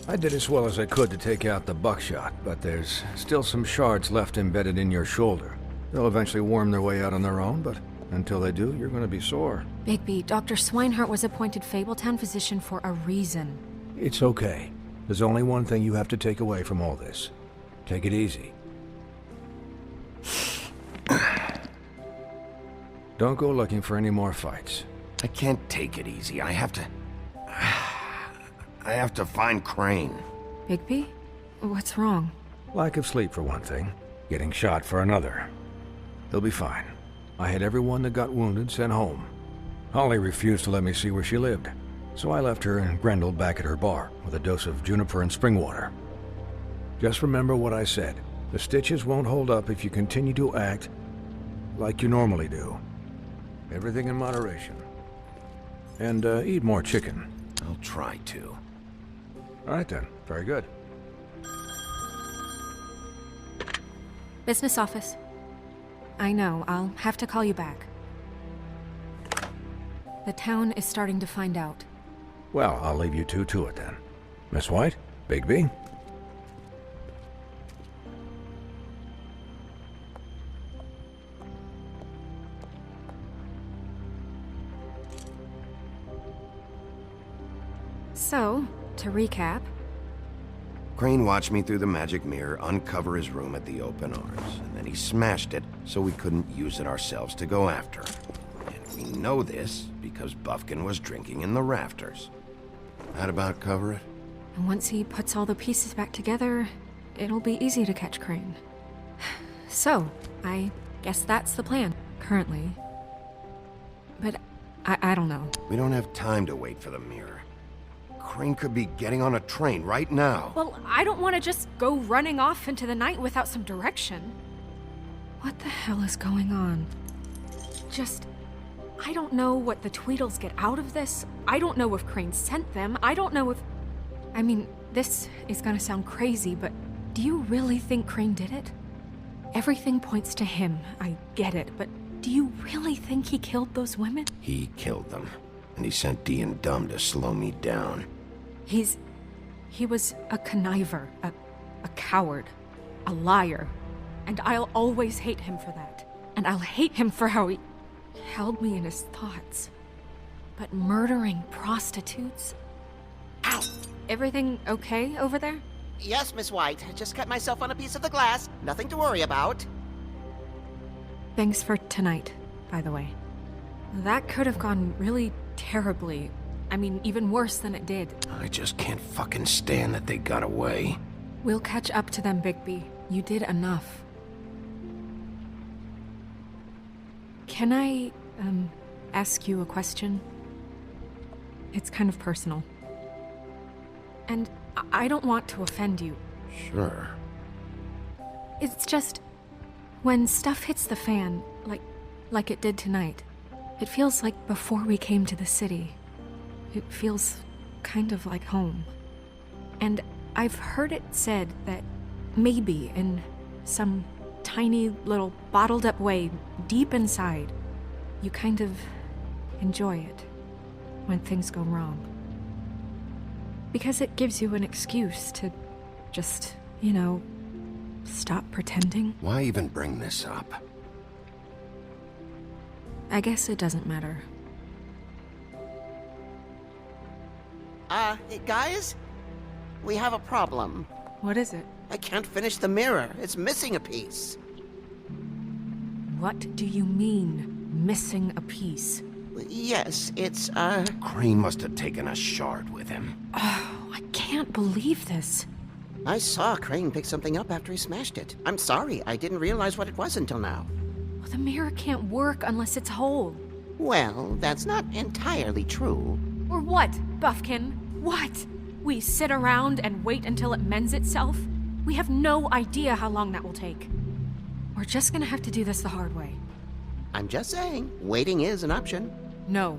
I did as well as I could to take out the buckshot, but there's still some shards left embedded in your shoulder. They'll eventually worm their way out on their own, but until they do, you're gonna be sore. Bigby, Dr. Swinehart was appointed Fabletown physician for a reason. It's okay. There's only one thing you have to take away from all this. Take it easy. Don't go looking for any more fights. I can't take it easy. I have to find Crane. Bigby? What's wrong? Lack of sleep for one thing. Getting shot for another. He'll be fine. I had everyone that got wounded sent home. Holly refused to let me see where she lived, so I left her and Grendel back at her bar with a dose of juniper and spring water. Just remember what I said. The stitches won't hold up if you continue to act like you normally do. Everything in moderation. And eat more chicken. I'll try to. All right then. Very good. Business office. I know, I'll have to call you back. The town is starting to find out. Well, I'll leave you two to it then. Miss White? Bigby? So, to recap... Crane watched me through the magic mirror uncover his room at the open arms, and then he smashed it so we couldn't use it ourselves to go after him. And we know this because Buffkin was drinking in the rafters. That about cover it? And once he puts all the pieces back together, it'll be easy to catch Crane. So, I guess that's the plan, currently. But I don't know. We don't have time to wait for the mirror. Crane could be getting on a train right now. Well, I don't want to just go running off into the night without some direction. What the hell is going on? I don't know what the Tweedles get out of this. I don't know if Crane sent them. I don't know if... I mean, this is gonna sound crazy, but do you really think Crane did it? Everything points to him, I get it, but do you really think he killed those women? He killed them, and he sent Dee and Dumb to slow me down. He was a conniver, a coward, a liar, and I'll always hate him for that. And I'll hate him for how he held me in his thoughts. But murdering prostitutes? Ow! Everything okay over there? Yes, Miss White. Just cut myself on a piece of the glass. Nothing to worry about. Thanks for tonight, by the way. That could have gone really terribly. I mean, even worse than it did. I just can't fucking stand that they got away. We'll catch up to them, Bigby. You did enough. Can I, ask you a question? It's kind of personal. And I don't want to offend you. Sure. It's just... when stuff hits the fan, like it did tonight, it feels like before we came to the city. It feels kind of like home. And I've heard it said that maybe in some tiny little bottled up way deep inside, you kind of enjoy it when things go wrong. Because it gives you an excuse to just, you know, stop pretending. Why even bring this up? I guess it doesn't matter. Guys? We have a problem. What is it? I can't finish the mirror. It's missing a piece. What do you mean, missing a piece? Yes, it's, Crane must have taken a shard with him. Oh, I can't believe this. I saw Crane pick something up after he smashed it. I'm sorry, I didn't realize what it was until now. Well, the mirror can't work unless it's whole. Well, that's not entirely true. Or what, Buffkin? What? We sit around and wait until it mends itself? We have no idea how long that will take. We're just gonna have to do this the hard way. I'm just saying, waiting is an option. No.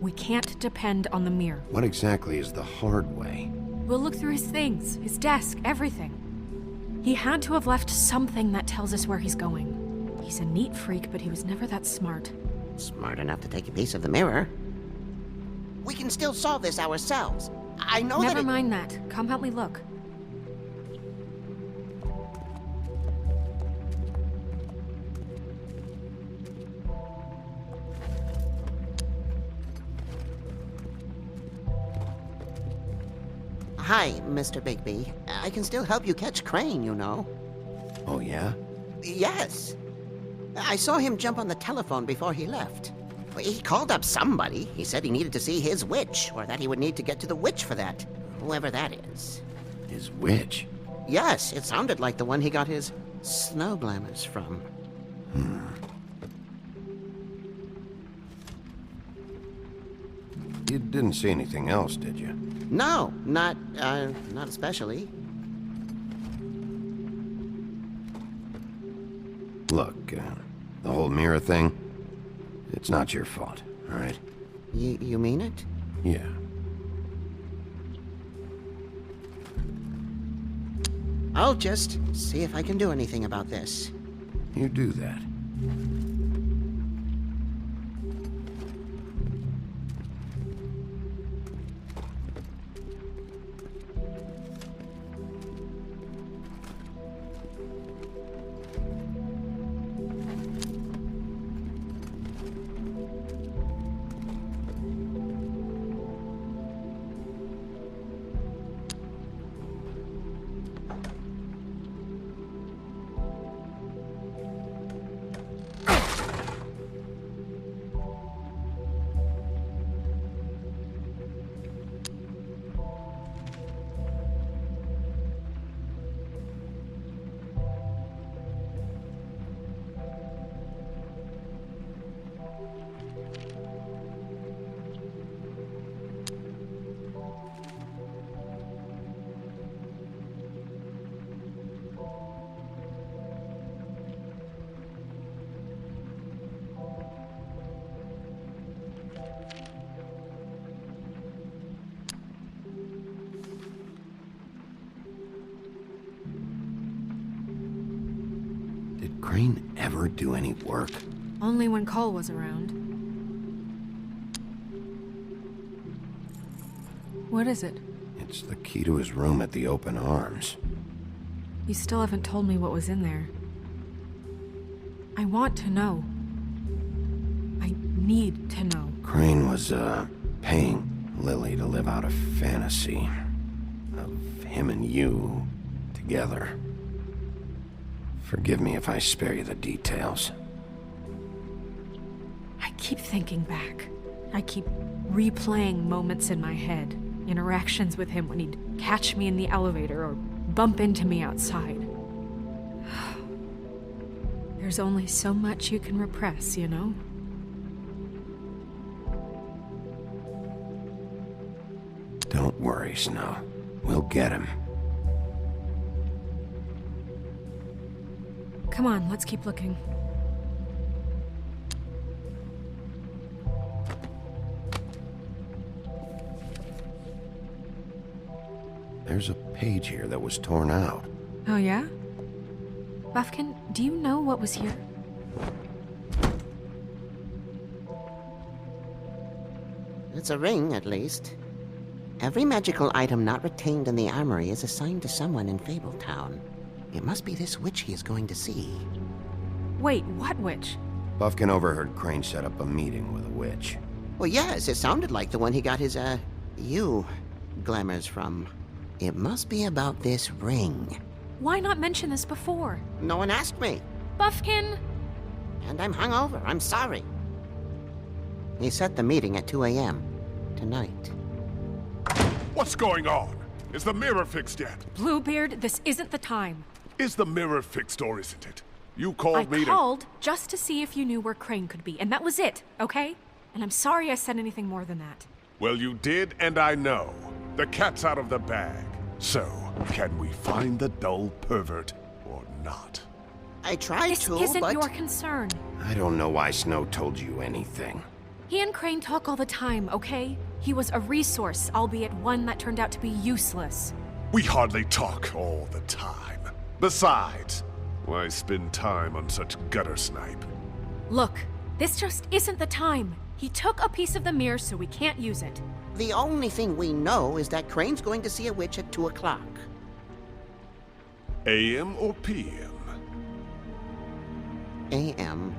We can't depend on the mirror. What exactly is the hard way? We'll look through his things, his desk, everything. He had to have left something that tells us where he's going. He's a neat freak, but he was never that smart. Smart enough to take a piece of the mirror. We can still solve this ourselves. I know that Never it... mind that. Come help me look. Hi, Mr. Bigby. I can still help you catch Crane, you know. Oh, yeah? Yes. I saw him jump on the telephone before he left. He called up somebody. He said he needed to see his witch, or that he would need to get to the witch for that. Whoever that is. His witch? Yes, it sounded like the one he got his snow glamours from. You didn't see anything else, did you? No, not especially. Look, the whole mirror thing, it's not your fault, all right? You mean it? Yeah. I'll just see if I can do anything about this. You do that. Did Crane ever do any work? Only when Cole was around. What is it? It's the key to his room at the Open Arms. You still haven't told me what was in there. I want to know. I need to know. Crane was, paying Lily to live out a fantasy of him and you together. Forgive me if I spare you the details. I keep thinking back. I keep replaying moments in my head. Interactions with him when he'd catch me in the elevator or bump into me outside. There's only so much you can repress, you know? Don't worry, Snow. We'll get him. Come on, let's keep looking. There's a page here that was torn out. Oh, yeah? Buffkin, do you know what was here? It's a ring, at least. Every magical item not retained in the armory is assigned to someone in Fabletown. It must be this witch he is going to see. Wait, what witch? Buffkin overheard Crane set up a meeting with a witch. Well, yes, it sounded like the one he got his, glamours from. It must be about this ring. Why not mention this before? No one asked me. Buffkin! And I'm hungover. I'm sorry. He set the meeting at 2 a.m. tonight. What's going on? Is the mirror fixed yet? Bluebeard, this isn't the time. Is the mirror fixed or isn't it? You called me I called just to see if you knew where Crane could be, and that was it, okay? And I'm sorry I said anything more than that. Well, you did, and I know. The cat's out of the bag. So, can we find the dull pervert or not? I tried This to, isn't but... your concern. I don't know why Snow told you anything. He and Crane talk all the time, okay? He was a resource, albeit one that turned out to be useless. We hardly talk all the time. Besides, why spend time on such gutter snipe? Look, this just isn't the time. He took a piece of the mirror, so we can't use it. The only thing we know is that Crane's going to see a witch at 2 o'clock. AM or PM? A.M.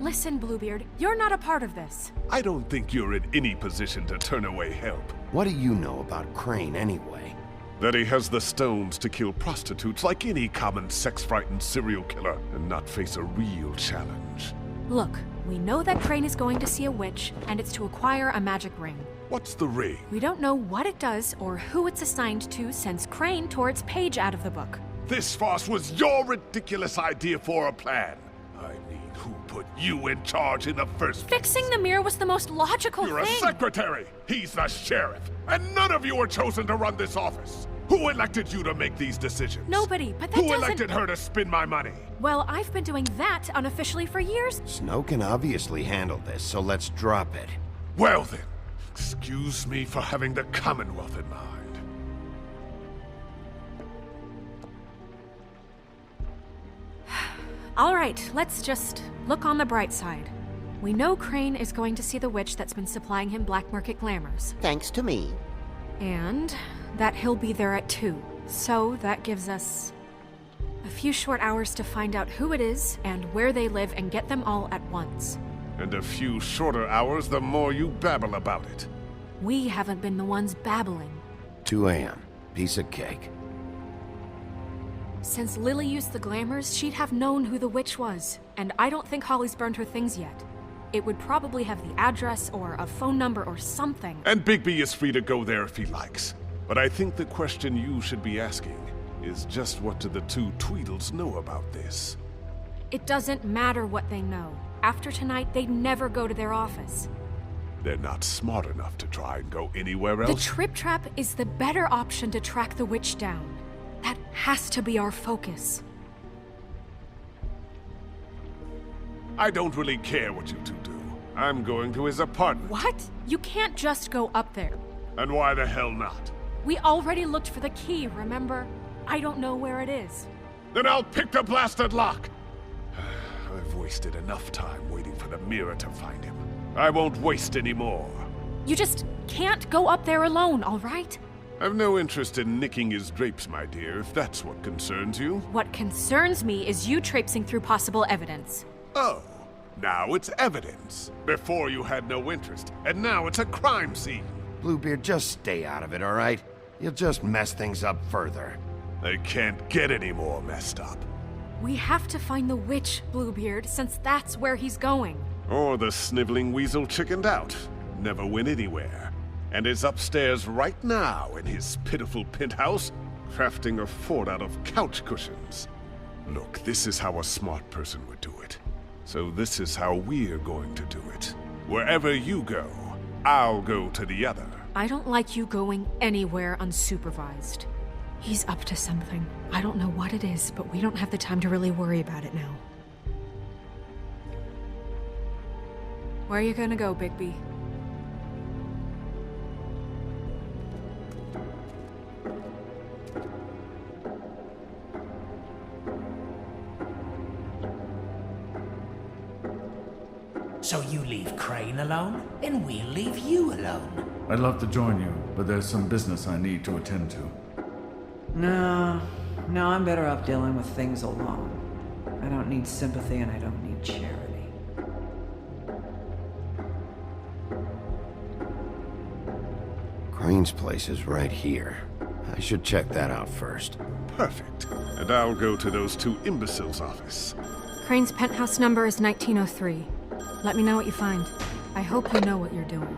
Listen, Bluebeard, you're not a part of this. I don't think you're in any position to turn away help. What do you know about Crane anyway? That he has the stones to kill prostitutes like any common sex-frightened serial killer and not face a real challenge. Look, we know that Crane is going to see a witch, and it's to acquire a magic ring. What's the ring? We don't know what it does or who it's assigned to since Crane tore its page out of the book. This farce was your ridiculous idea for a plan. I mean, who put you in charge in the first place? Fixing the mirror was the most logical You're thing. a secretary! He's the sheriff! And none of you were chosen to run this office! Who elected you to make these decisions? Nobody, but that Who doesn't... elected her to spend my money? Well, I've been doing that unofficially for years. Snow can obviously handle this, so let's drop it. Well then, excuse me for having the Commonwealth in mind. All right, let's just look on the bright side. We know Crane is going to see the witch that's been supplying him black market glamours. Thanks to me. And that he'll be there at 2. So that gives us a few short hours to find out who it is and where they live and get them all at once. And a few shorter hours the more you babble about it. We haven't been the ones babbling. 2 a.m. Piece of cake. Since Lily used the glamours, she'd have known who the witch was. And I don't think Holly's burned her things yet. It would probably have the address or a phone number or something. And Bigby is free to go there if he likes. But I think the question you should be asking is just what do the 2 Tweedles know about this? It doesn't matter what they know. After tonight, they'd never go to their office. They're not smart enough to try and go anywhere The else. Trip Trap is the better option to track the witch down. That has to be our focus. I don't really care what you 2 do. I'm going to his apartment. What? You can't just go up there. And why the hell not? We already looked for the key, remember? I don't know where it is. Then I'll pick the blasted lock! I've wasted enough time waiting for the mirror to find him. I won't waste any more. You just can't go up there alone, all right? I've no interest in nicking his drapes, my dear, if that's what concerns you. What concerns me is you traipsing through possible evidence. Oh, now it's evidence. Before you had no interest, and now it's a crime scene. Bluebeard, just stay out of it, all right? You'll just mess things up further. They can't get any more messed up. We have to find the witch, Bluebeard, since that's where he's going. Or the sniveling weasel chickened out, never went anywhere, and is upstairs right now in his pitiful penthouse, crafting a fort out of couch cushions. Look, this is how a smart person would do it. So this is how we're going to do it. Wherever you go, I'll go to the other. I don't like you going anywhere unsupervised. He's up to something. I don't know what it is, but we don't have the time to really worry about it now. Where are you gonna go, Bigby? So you leave Crane alone, and we'll leave you alone. I'd love to join you, but there's some business I need to attend to. No, I'm better off dealing with things alone. I don't need sympathy and I don't need charity. Crane's place is right here. I should check that out first. Perfect. And I'll go to those 2 imbeciles' office. Crane's penthouse number is 1903. Let me know what you find. I hope you know what you're doing.